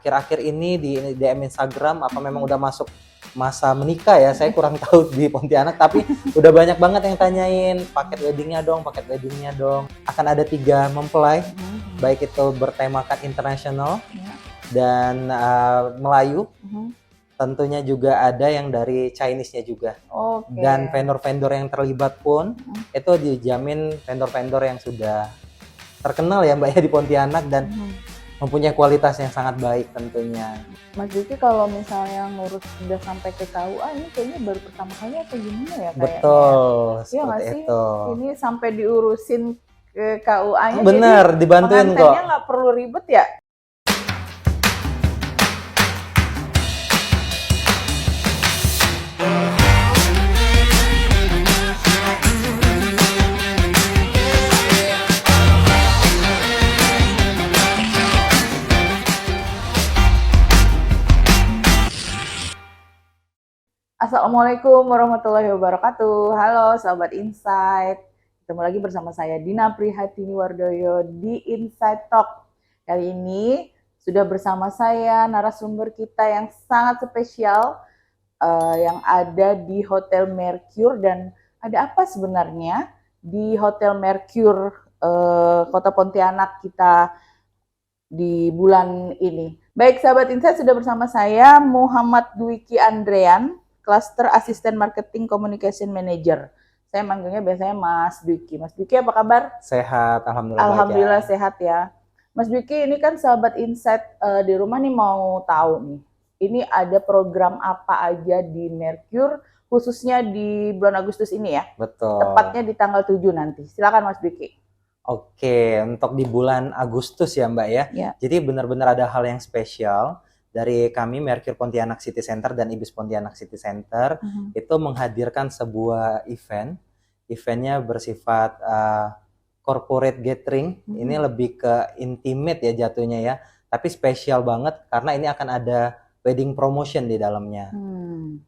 akhir-akhir ini di DM Instagram apa memang udah masuk masa menikah ya, saya kurang tahu di Pontianak, tapi udah banyak banget yang tanyain paket weddingnya dong. Akan ada 3 mempelai, baik itu bertemakan internasional dan Melayu. Tentunya juga ada yang dari Chinese-nya juga. Dan vendor-vendor yang terlibat pun itu dijamin vendor-vendor yang sudah terkenal ya Mbak ya di Pontianak dan mempunyai kualitas yang sangat baik tentunya. Mas Diki kalau misalnya ngurus udah sampai ke KUA ini kayaknya baru pertama kali atau gimana ya kayaknya? Betul, Iya nggak seperti sih? itu. Ini sampai diurusin ke KUA-nya. Bener, dibantuin kok. Pengantinnya nggak perlu ribet ya? Assalamualaikum warahmatullahi wabarakatuh. Halo Sobat Insight. Ketemu lagi bersama saya Dina Prihatini Wardoyo di Insight Talk. Kali ini sudah bersama saya narasumber kita yang sangat spesial yang ada di Hotel Mercure. Dan ada apa sebenarnya di Hotel Mercure Kota Pontianak kita di bulan ini. Baik Sahabat Insight, sudah bersama saya Muhammad Dwiki Andrean, Cluster Assistant Marketing Communication Manager. Saya manggilnya biasanya Mas Dwiki. Mas Dwiki apa kabar? Sehat, alhamdulillah. Alhamdulillah sehat ya. Mas Dwiki, ini kan Sahabat Insight di rumah nih mau tahu nih. Ini ada program apa aja di Mercure, khususnya di bulan Agustus ini ya? Betul. Tepatnya di tanggal 7 nanti. Silakan Mas Dwiki. Oke, untuk di bulan Agustus ya Mbak ya. Jadi benar-benar ada hal yang spesial dari kami Mercure Pontianak City Center dan Ibis Pontianak City Center itu menghadirkan sebuah eventnya bersifat corporate gathering. Ini lebih ke intimate ya jatuhnya ya, tapi spesial banget karena ini akan ada wedding promotion di dalamnya.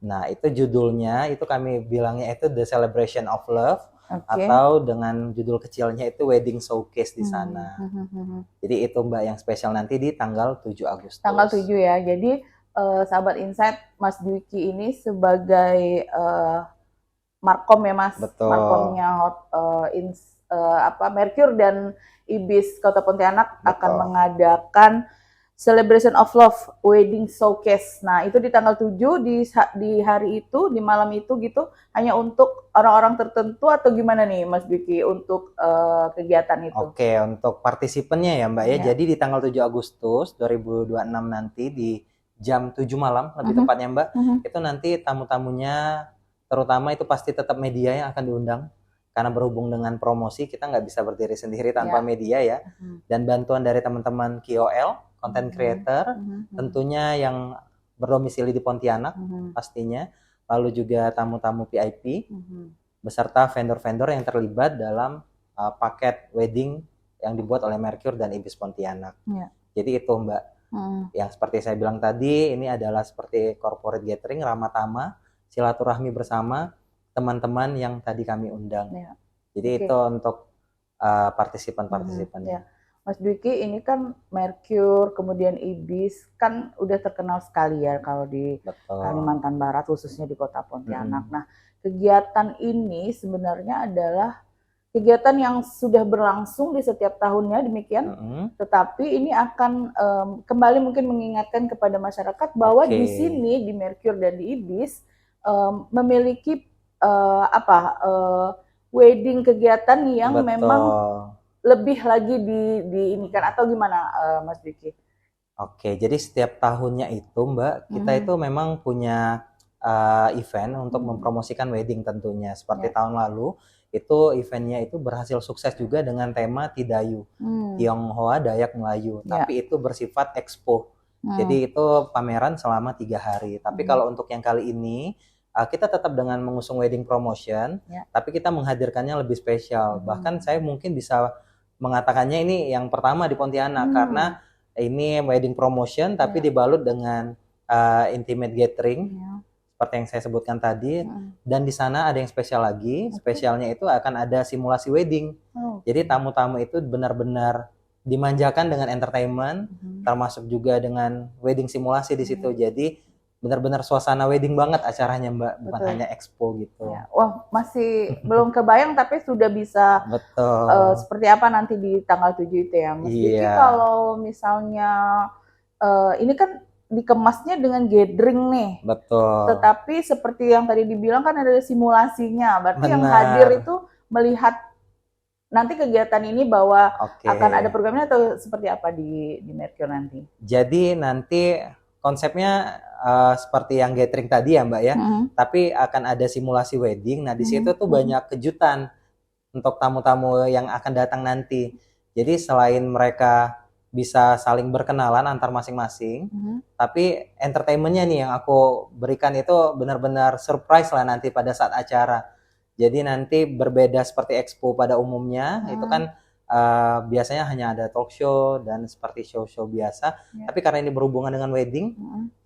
Nah itu judulnya, itu kami bilangnya itu The Celebration of Love. Atau dengan judul kecilnya itu Wedding Showcase di sana. Jadi itu Mbak yang spesial nanti di tanggal 7 Agustus. Tanggal 7 ya. Jadi Sahabat Insight, Mas Dwiki ini sebagai Markom ya Mas. Betul. Markomnya Mercure dan Ibis Kota Pontianak akan mengadakan Celebration of Love Wedding Showcase. Nah, itu di tanggal 7 di hari itu, di malam itu gitu, hanya untuk orang-orang tertentu atau gimana nih Mas Dwiki untuk kegiatan itu? Oke, untuk partisipannya ya Mbak ya. Jadi di tanggal 7 Agustus 2026 nanti di jam 7 malam lebih tepatnya Mbak, itu nanti tamu-tamunya terutama itu pasti tetap media yang akan diundang. Karena berhubung dengan promosi kita nggak bisa berdiri sendiri tanpa media ya. Dan bantuan dari teman-teman KOL, content creator, tentunya yang berdomisili di Pontianak pastinya, lalu juga tamu-tamu VIP, beserta vendor-vendor yang terlibat dalam paket wedding yang dibuat oleh Mercure dan Ibis Pontianak. Jadi itu Mbak, yang seperti saya bilang tadi, ini adalah seperti corporate gathering, ramah tamah, silaturahmi bersama teman-teman yang tadi kami undang. Jadi itu untuk partisipan-partisipannya. Mas Dwiki, ini kan Mercure, kemudian Ibis, kan udah terkenal sekali ya kalau di Kalimantan Barat, khususnya di Kota Pontianak. Nah, kegiatan ini sebenarnya adalah kegiatan yang sudah berlangsung di setiap tahunnya demikian, tetapi ini akan kembali mungkin mengingatkan kepada masyarakat bahwa di sini, di Mercure dan di Ibis, memiliki wedding kegiatan yang memang lebih lagi diinikan atau gimana Mas Dwiki? Oke, jadi setiap tahunnya itu Mbak, kita itu memang punya event untuk mempromosikan wedding tentunya. Seperti tahun lalu, itu eventnya itu berhasil sukses juga dengan tema Tidayu, Tionghoa Dayak Melayu. Tapi itu bersifat expo. Jadi itu pameran selama 3 hari. Tapi kalau untuk yang kali ini, kita tetap dengan mengusung wedding promotion, tapi kita menghadirkannya lebih spesial. Bahkan saya mungkin bisa mengatakannya ini yang pertama di Pontianak karena ini wedding promotion tapi dibalut dengan intimate gathering seperti yang saya sebutkan tadi, dan di sana ada yang spesial lagi. Spesialnya itu akan ada simulasi wedding. Jadi tamu-tamu itu benar-benar dimanjakan dengan entertainment, termasuk juga dengan wedding simulasi di situ. Jadi benar-benar suasana wedding banget acaranya Mbak, bukan Betul. hanya expo gitu. Ya. Wah, masih belum kebayang tapi sudah bisa Betul. seperti apa nanti di tanggal 7 itu ya. Mas Diki, Iya. kalau misalnya ini kan dikemasnya dengan gathering nih. Betul. Tetapi seperti yang tadi dibilang kan ada simulasinya. Berarti yang Benar. hadir itu melihat nanti kegiatan ini bahwa Oke. akan ada programnya atau seperti apa di Mercure nanti? Jadi nanti konsepnya seperti yang gathering tadi ya Mbak ya, tapi akan ada simulasi wedding. Nah di situ tuh banyak kejutan untuk tamu-tamu yang akan datang nanti. Jadi selain mereka bisa saling berkenalan antar masing-masing, tapi entertainmentnya nih yang aku berikan itu benar-benar surprise lah nanti pada saat acara. Jadi nanti berbeda seperti expo pada umumnya, itu kan biasanya hanya ada talk show dan seperti show-show biasa. Tapi karena ini berhubungan dengan wedding,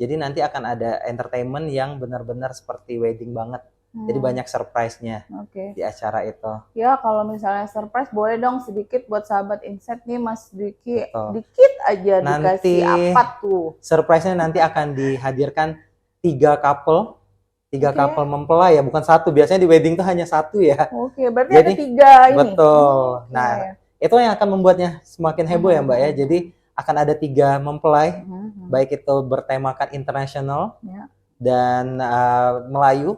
jadi nanti akan ada entertainment yang benar-benar seperti wedding banget. Jadi banyak surprise-nya di acara itu. Ya kalau misalnya surprise boleh dong sedikit buat sahabat Insight nih Mas Diki. Dikit aja Nanti dikasih apa tuh? Surprise-nya nanti akan dihadirkan 3 couple mempelai ya, bukan satu. Biasanya di wedding tuh hanya satu ya. Oke, berarti ada 3 ini. Betul. Nah, itu yang akan membuatnya semakin heboh ya Mbak ya. Jadi akan ada 3 mempelai, baik itu bertemakan internasional dan Melayu.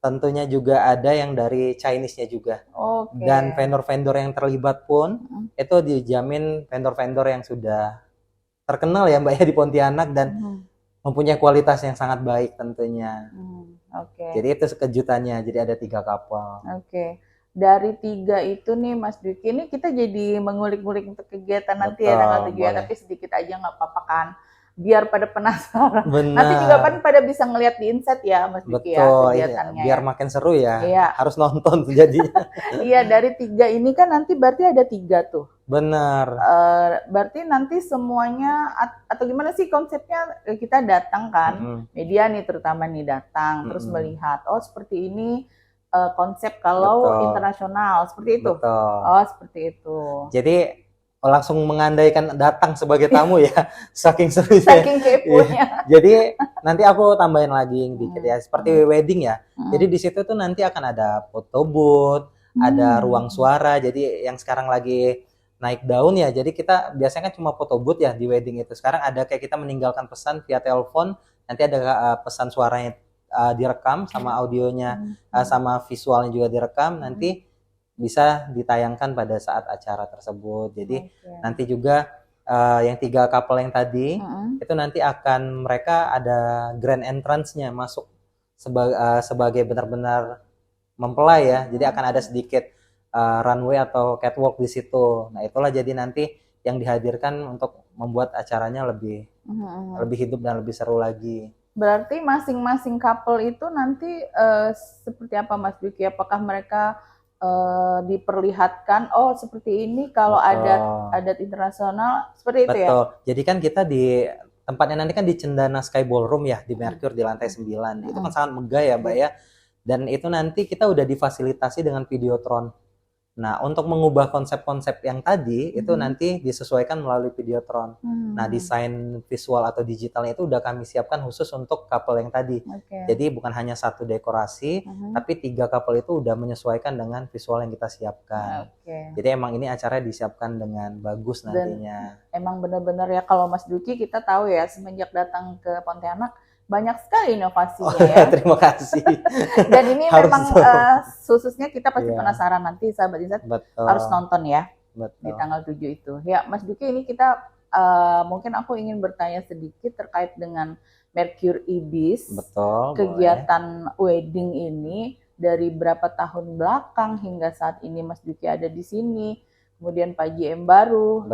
Tentunya juga ada yang dari Chinese-nya juga. Dan vendor-vendor yang terlibat pun itu dijamin vendor-vendor yang sudah terkenal ya Mbak ya di Pontianak dan mempunyai kualitas yang sangat baik tentunya. Jadi itu kejutannya. Jadi ada 3 kapal. Dari 3 itu nih Mas Diki, ini kita jadi mengulik-ngulik untuk kegiatan nanti ya tanggal 7 ya, tapi sedikit aja nggak apa-apa kan, biar pada penasaran. Nanti juga kan pada bisa ngelihat di Insight ya Mas Diki ya kegiatannya. Biar makin seru ya, harus nonton jadinya. Iya, dari 3 ini kan nanti berarti ada 3 tuh. Benar. Berarti nanti semuanya atau gimana sih konsepnya, kita datang kan, media nih terutama nih datang, terus melihat, oh seperti ini konsep kalau internasional, seperti itu. Oh seperti itu. Jadi langsung mengandaikan datang sebagai tamu ya, saking serunya. Saking keponya. Jadi nanti aku tambahin lagi dikit ya, seperti wedding ya. Jadi di situ tuh nanti akan ada photo booth, ada ruang suara. Jadi yang sekarang lagi naik daun ya. Jadi kita biasanya kan cuma photo booth ya di wedding itu. Sekarang ada kayak kita meninggalkan pesan via telepon, nanti ada pesan suaranya direkam sama audionya, sama visualnya juga direkam. Nanti bisa ditayangkan pada saat acara tersebut. Jadi nanti juga yang 3 couple yang tadi itu nanti akan mereka ada grand entrance-nya masuk sebagai benar-benar mempelai ya. Jadi akan ada sedikit runway atau catwalk di situ. Nah itulah jadi nanti yang dihadirkan untuk membuat acaranya lebih hidup dan lebih seru lagi. Berarti masing-masing couple itu nanti seperti apa Mas Diki? Apakah mereka diperlihatkan oh seperti ini kalau adat internasional seperti itu ya? Jadi kan kita di tempatnya nanti kan di Cendana Sky Ballroom ya di Mercure di lantai 9. Itu kan sangat megah ya Mbak ya. Dan itu nanti kita udah difasilitasi dengan Videotron. Nah, untuk mengubah konsep-konsep yang tadi itu nanti disesuaikan melalui Videotron. Nah, desain visual atau digitalnya itu udah kami siapkan khusus untuk couple yang tadi. Jadi bukan hanya satu dekorasi, tapi 3 couple itu udah menyesuaikan dengan visual yang kita siapkan. Jadi emang ini acaranya disiapkan dengan bagus nantinya. Dan emang benar-benar ya kalau Mas Duki kita tahu ya semenjak datang ke Pontianak banyak sekali inovasinya ya. Terima kasih. Dan ini memang khususnya kita pasti penasaran nanti sahabat Insight harus nonton ya di tanggal 7 itu. Ya Mas Duki ini kita mungkin aku ingin bertanya sedikit terkait dengan Mercure Ibis. Kegiatan wedding ini dari berapa tahun belakang hingga saat ini Mas Duki ada di sini. Kemudian Pak JM baru.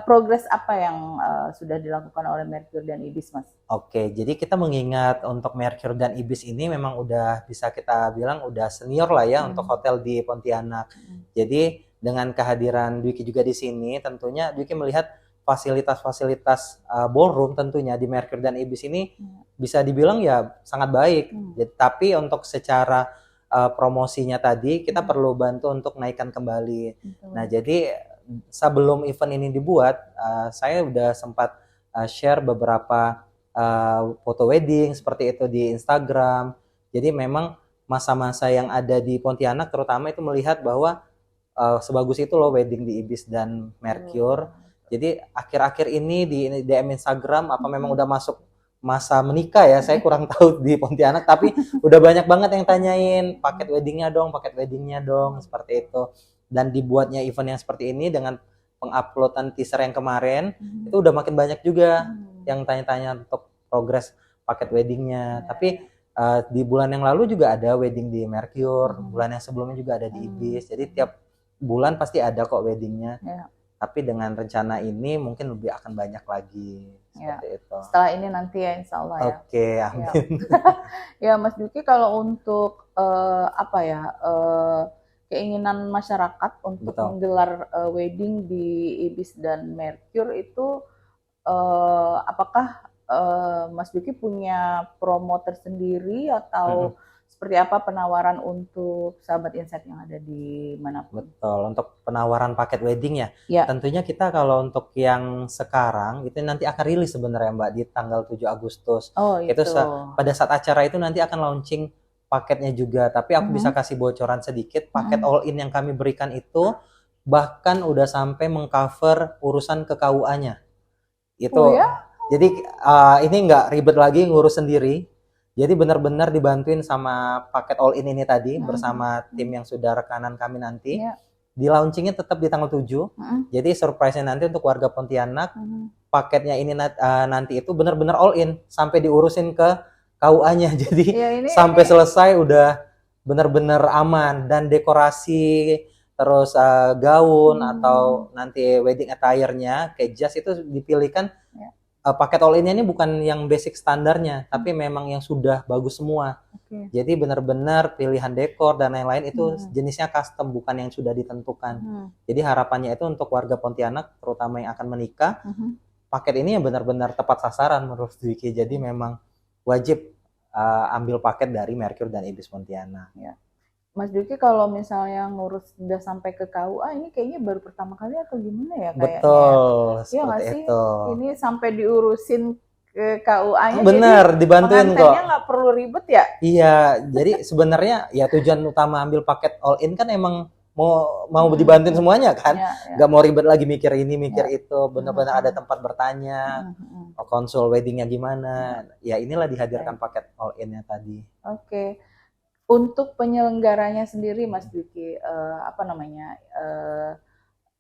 Progres apa yang sudah dilakukan oleh Mercure dan Ibis, Mas? Jadi kita mengingat untuk Mercure dan Ibis ini memang udah bisa kita bilang udah senior lah ya untuk hotel di Pontianak. Jadi dengan kehadiran Dwiki juga di sini, tentunya Dwiki melihat fasilitas-fasilitas ballroom tentunya di Mercure dan Ibis ini bisa dibilang ya sangat baik. Tapi untuk secara promosinya tadi kita perlu bantu untuk naikkan kembali. Nah jadi sebelum event ini dibuat, saya udah sempat share beberapa foto wedding seperti itu di Instagram. Jadi memang masa-masa yang ada di Pontianak terutama itu melihat bahwa sebagus itu loh wedding di Ibis dan Mercure. Jadi akhir-akhir ini di DM Instagram apa memang udah masuk masa menikah ya, saya kurang tahu di Pontianak, tapi udah banyak banget yang tanyain paket weddingnya dong, seperti itu. Dan dibuatnya event yang seperti ini dengan penguploadan teaser yang kemarin, itu udah makin banyak juga yang tanya-tanya untuk progres paket weddingnya. Tapi di bulan yang lalu juga ada wedding di Mercure, bulan yang sebelumnya juga ada di Ibis. Jadi tiap bulan pasti ada kok weddingnya. Tapi dengan rencana ini mungkin lebih akan banyak lagi seperti itu. Setelah ini nanti ya insya Allah ya. Oke, amin. Ya Mas Duki, kalau untuk keinginan masyarakat untuk menggelar wedding di Ibis dan Mercure itu apakah Mas Duki punya promo tersendiri atau seperti apa penawaran untuk sahabat Insight yang ada di manapun? Betul, untuk penawaran paket wedding ya. Tentunya kita kalau untuk yang sekarang itu nanti akan rilis sebenarnya Mbak di tanggal 7 Agustus. Itu pada saat acara itu nanti akan launching paketnya juga. Tapi aku bisa kasih bocoran sedikit, paket all in yang kami berikan itu bahkan udah sampai mengcover urusan ke KUA-nya. Itu. Jadi ini nggak ribet lagi ngurus sendiri. Jadi benar-benar dibantuin sama paket all in ini tadi bersama tim yang sudah rekanan kami nanti. Di launchingnya tetap di tanggal 7. Jadi surprise-nya nanti untuk warga Pontianak, paketnya ini nanti itu benar-benar all in sampai diurusin ke KUA-nya. Jadi sampai selesai udah benar-benar aman, dan dekorasi terus gaun atau nanti wedding attire-nya kayak jas itu dipilihkan. Paket all in-nya ini bukan yang basic standarnya, tapi memang yang sudah bagus semua. Jadi benar-benar pilihan dekor dan lain-lain itu jenisnya custom, bukan yang sudah ditentukan. Jadi harapannya itu untuk warga Pontianak, terutama yang akan menikah, paket ini yang benar-benar tepat sasaran menurut Vicky. Jadi memang wajib ambil paket dari Mercure dan Ibis Pontianak. Mas Duki, kalau misalnya ngurus udah sampai ke KUA, ini kayaknya baru pertama kali atau gimana ya kayaknya? Betul, seperti itu. Ini sampai diurusin ke KUA-nya. Bener, jadi dibantuin kok. Pengantinnya nggak perlu ribet ya? Iya, jadi sebenarnya ya tujuan utama ambil paket all in kan emang mau dibantuin semuanya kan, nggak mau ribet lagi mikir ini mikir itu, benar-benar ada tempat bertanya, konsul weddingnya gimana, ya inilah dihadirkan paket all in-nya tadi. Untuk penyelenggaranya sendiri Mas Duki,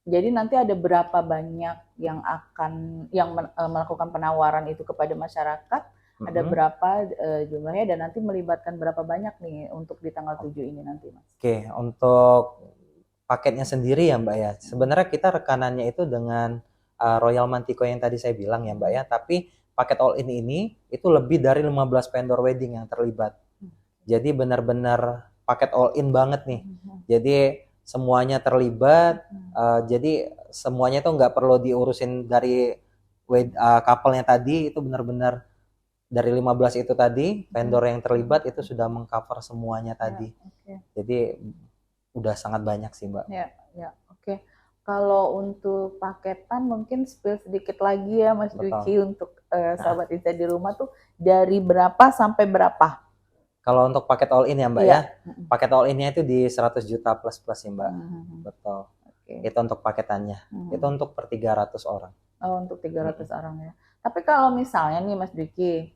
jadi nanti ada berapa banyak yang akan melakukan penawaran itu kepada masyarakat? Ada berapa jumlahnya, dan nanti melibatkan berapa banyak nih untuk di tanggal 7 ini nanti, Mas? Untuk paketnya sendiri ya Mbak ya, sebenarnya kita rekanannya itu dengan Royal Mantico yang tadi saya bilang ya Mbak ya, tapi paket all in ini itu lebih dari 15 vendor wedding yang terlibat. Jadi benar-benar paket all in banget nih. Jadi semuanya terlibat. Jadi semuanya itu nggak perlu diurusin dari couple-nya tadi. Itu benar-benar dari 15 itu tadi vendor yang terlibat itu sudah mengcover semuanya tadi. Jadi udah sangat banyak sih Mbak. Kalau untuk paketan mungkin spill sedikit lagi ya Mas Duki untuk sahabat Insight di rumah tuh dari berapa sampai berapa? Kalau untuk paket all in ya Mbak ya, paket all in-nya itu di 100 juta plus ya Mbak. Betul. Itu untuk paketannya. Itu untuk per 300 orang. Untuk 300 orang ya. Tapi kalau misalnya nih Mas Duki,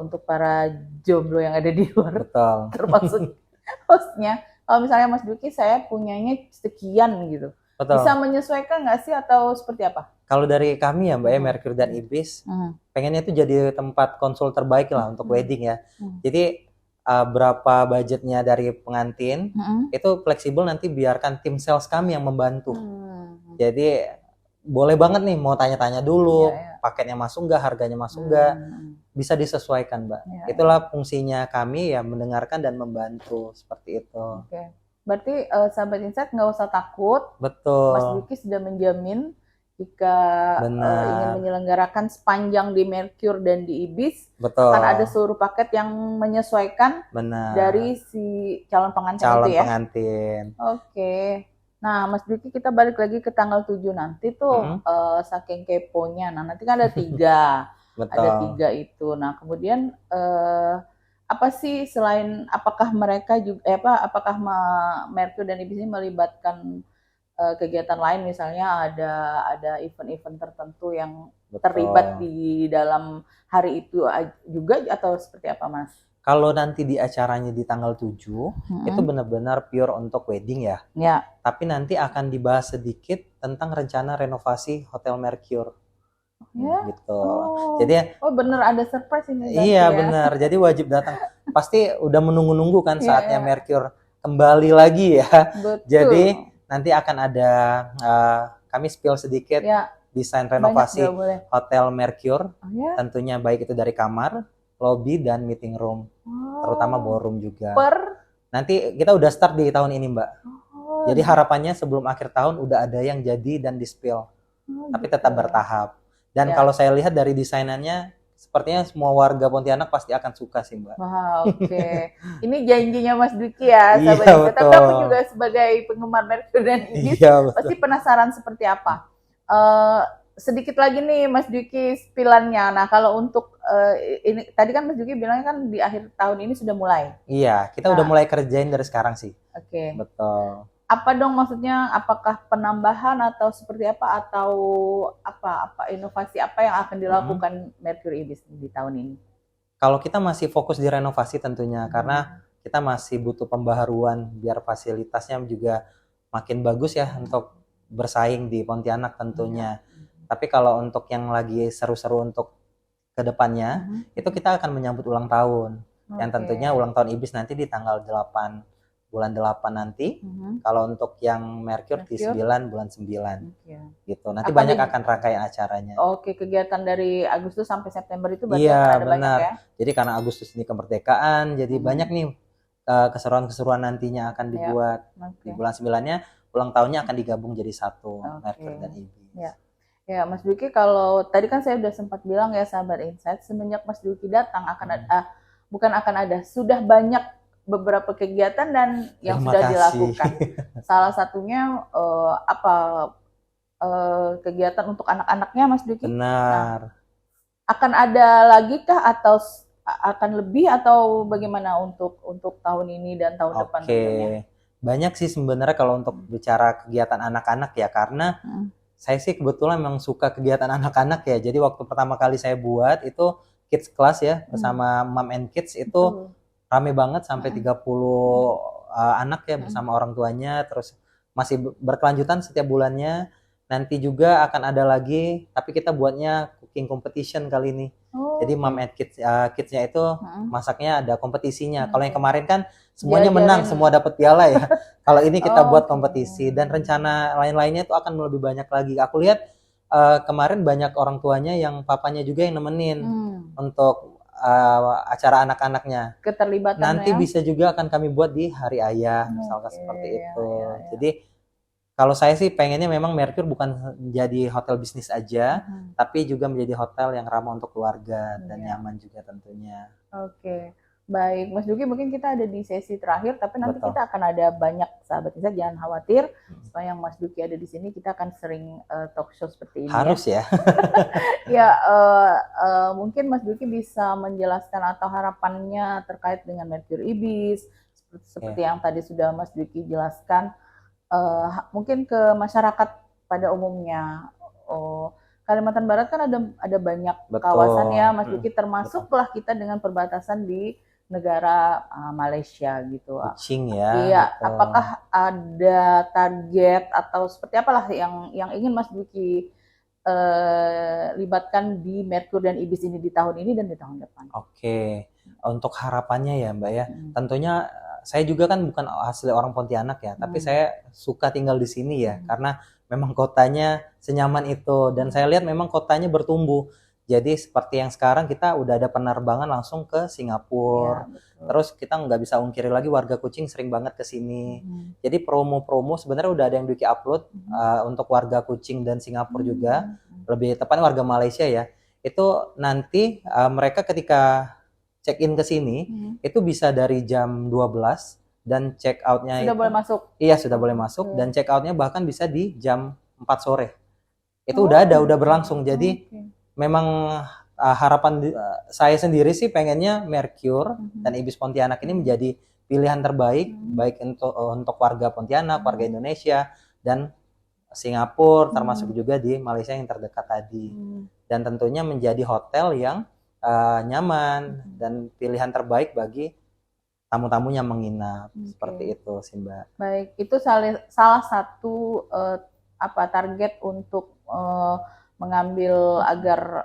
untuk para jomblo yang ada di luar, termasuk hostnya, kalau misalnya Mas Duki saya punyanya sekian gitu, bisa menyesuaikan nggak sih atau seperti apa? Kalau dari kami ya Mbak ya, Mercure dan Ibis, pengennya itu jadi tempat konsul terbaik lah untuk wedding ya. Jadi berapa budgetnya dari pengantin itu fleksibel, nanti biarkan tim sales kami yang membantu. Jadi boleh banget nih mau tanya-tanya dulu, paketnya masuk nggak, harganya masuk nggak, bisa disesuaikan Mbak. Itulah fungsinya kami ya, mendengarkan dan membantu seperti itu. Berarti sahabat Insight nggak usah takut. Betul. Mas Duki sudah menjamin jika ingin menyelenggarakan sepanjang di Mercure dan di Ibis, akan ada seluruh paket yang menyesuaikan dari si calon pengantin itu ya. Pengantin. Nah, Mas Dwiki, kita balik lagi ke tanggal 7 nanti tuh, saking keponya. Nah, nanti kan ada 3. Ada Betul. 3 itu. Nah, kemudian apa sih selain apakah mereka juga apakah Merkur dan Ibis ini melibatkan kegiatan lain, misalnya ada event-event tertentu yang terlibat Betul. di dalam hari itu juga, atau seperti apa, Mas? Kalau nanti di acaranya di tanggal 7, itu benar-benar pure untuk wedding ya. Ya. Tapi nanti akan dibahas sedikit tentang rencana renovasi Hotel Mercure. Ya. Gitu. Oh. Jadi bener ada surprise ini. iya, ya? benar. Jadi wajib datang. Pasti udah menunggu-nunggu kan saatnya Iya. Mercure kembali lagi ya. Betul. Jadi nanti akan ada kami spill sedikit desain renovasi Hotel Mercure. Tentunya baik itu dari kamar, lobby, dan meeting room, terutama ballroom juga. Nanti kita udah start di tahun ini, Mbak. Jadi harapannya sebelum akhir tahun udah ada yang jadi dan di-spill. Tapi tetap bertahap. Dan kalau saya lihat dari desainannya, sepertinya semua warga Pontianak pasti akan suka sih, Mbak. Wah, oke. Ini janjinya Mas Dwiki ya, sahabat. Iya, Tapi aku juga sebagai penggemar Mercure dan Ibis pasti penasaran seperti apa. Sedikit lagi nih Mas Dwiki spillannya. Nah, kalau untuk ini tadi kan Mas Dwiki bilangnya kan di akhir tahun ini sudah mulai. Iya, kita udah mulai kerjain dari sekarang sih. Oke. Betul. Apa dong maksudnya? Apakah penambahan atau seperti apa, atau apa inovasi apa yang akan dilakukan Mercure Ibis di tahun ini? Kalau kita masih fokus di renovasi tentunya, karena kita masih butuh pembaharuan biar fasilitasnya juga makin bagus ya untuk bersaing di Pontianak tentunya. Tapi kalau untuk yang lagi seru-seru untuk kedepannya, itu kita akan menyambut ulang tahun. Yang tentunya ulang tahun Ibis nanti di tanggal 8 bulan 8 nanti. Kalau untuk yang Mercure di 9 bulan 9. Gitu. Nanti banyak akan rangkaian acaranya. Oke, kegiatan dari Agustus sampai September itu berarti akan ada banyak ya? Jadi karena Agustus ini kemerdekaan, jadi banyak nih keseruan-keseruan nantinya akan dibuat. Di bulan 9-nya ulang tahunnya akan digabung jadi satu, Mercure dan Ibis. Ya, Mas Dwiki, kalau tadi kan saya udah sempat bilang ya, sahabat Insight, semenjak Mas Dwiki datang sudah banyak beberapa kegiatan dan yang sudah dilakukan. Salah satunya kegiatan untuk anak-anaknya, Mas Dwiki. Benar. Nah, akan ada lagi kah atau akan lebih atau bagaimana untuk tahun ini dan tahun depan tentunya? Banyak sih sebenarnya kalau untuk bicara kegiatan anak-anak ya, karena saya sih kebetulan memang suka kegiatan anak-anak ya. Jadi waktu pertama kali saya buat itu kids class ya, bersama Mom and Kids itu rame banget sampai 30 anak ya bersama orang tuanya, terus masih berkelanjutan setiap bulannya. Nanti juga akan ada lagi, tapi kita buatnya cooking competition kali ini. Jadi Mom and Kids-nya itu masaknya ada kompetisinya. Kalau yang kemarin kan semuanya menang, semua dapat piala ya. Kalau ini kita buat kompetisi, dan rencana lain-lainnya itu akan lebih banyak lagi. Aku lihat kemarin banyak orang tuanya yang papanya juga yang nemenin untuk acara anak-anaknya. Keterlibatan nanti bisa juga akan kami buat di Hari Ayah, misalkan seperti itu. Jadi kalau saya sih pengennya memang Mercure bukan menjadi hotel bisnis aja, tapi juga menjadi hotel yang ramah untuk keluarga dan nyaman juga tentunya. Oke. Baik, Mas Dwiki, mungkin kita ada di sesi terakhir, tapi nanti kita akan ada banyak sahabat Insight, jangan khawatir. Supaya yang Mas Dwiki ada di sini, kita akan sering talk show seperti ini. Harus ya. Mungkin Mas Dwiki bisa menjelaskan atau harapannya terkait dengan Mercure Ibis, seperti yang tadi sudah Mas Dwiki jelaskan. Mungkin ke masyarakat pada umumnya. Kalimantan Barat kan ada banyak kawasan ya, Mas Dwiki, termasuklah kita dengan perbatasan di negara Malaysia gitu. Kucing ya. Iya, apakah ada target atau seperti apalah yang ingin Mas Dwiki libatkan di Mercure dan Ibis ini di tahun ini dan di tahun depan? Oke. Untuk harapannya ya, Mbak ya. Tentunya saya juga kan bukan asli orang Pontianak ya, tapi saya suka tinggal di sini ya, karena memang kotanya senyaman itu, dan saya lihat memang kotanya bertumbuh. Jadi seperti yang sekarang kita udah ada penerbangan langsung ke Singapura. Terus kita nggak bisa ungkiri lagi warga Kucing sering banget ke sini. Jadi promo-promo sebenarnya udah ada yang Dwiki upload untuk warga Kucing dan Singapura juga. Lebih tepatnya warga Malaysia ya. Itu nanti mereka ketika check-in ke sini itu bisa dari jam 12 dan check outnya Sudah itu boleh masuk. iya sudah boleh masuk Oke. dan check outnya bahkan bisa di jam 4 sore. Itu udah berlangsung. Jadi memang harapan saya sendiri sih pengennya Mercure dan Ibis Pontianak ini menjadi pilihan terbaik baik untuk warga Pontianak, warga Indonesia dan Singapura, termasuk juga di Malaysia yang terdekat tadi. Dan tentunya menjadi hotel yang nyaman dan pilihan terbaik bagi tamu-tamunya menginap. Seperti itu sih Mbak. Baik, itu salah satu target untuk mengambil agar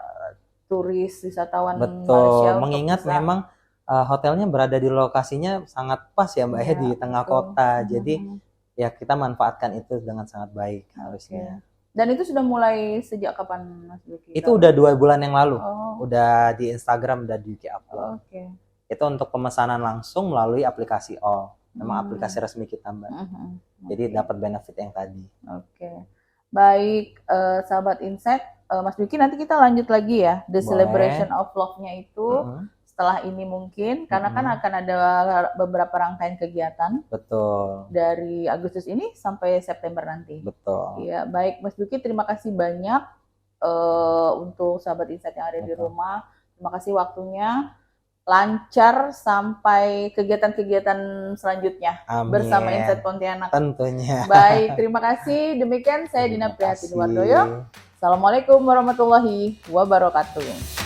turis wisatawan Malaysia mengingat memang hotelnya berada di lokasinya sangat pas ya Mbak ya di tengah kota. Jadi ya kita manfaatkan itu dengan sangat baik harusnya. Dan itu sudah mulai sejak kapan Mas Duki? Itu udah 2 bulan yang lalu. Udah di Instagram udah di upload. Itu untuk pemesanan langsung melalui aplikasi All. Memang aplikasi resmi kita Mbak. Jadi dapat benefit yang tadi. Baik, sahabat Insight, Mas Duki nanti kita lanjut lagi ya The Celebration of Love-nya itu setelah ini mungkin karena kan akan ada beberapa rangkaian kegiatan. Betul. Dari Agustus ini sampai September nanti. Betul. Iya, baik Mas Duki, terima kasih banyak untuk sahabat Insight yang ada di rumah. Terima kasih waktunya. Lancar sampai kegiatan-kegiatan selanjutnya. Amin. Bersama Insight Pontianak. Tentunya. Baik, terima kasih. Demikian saya Dina Prihatini Wardoyo. Assalamualaikum warahmatullahi wabarakatuh.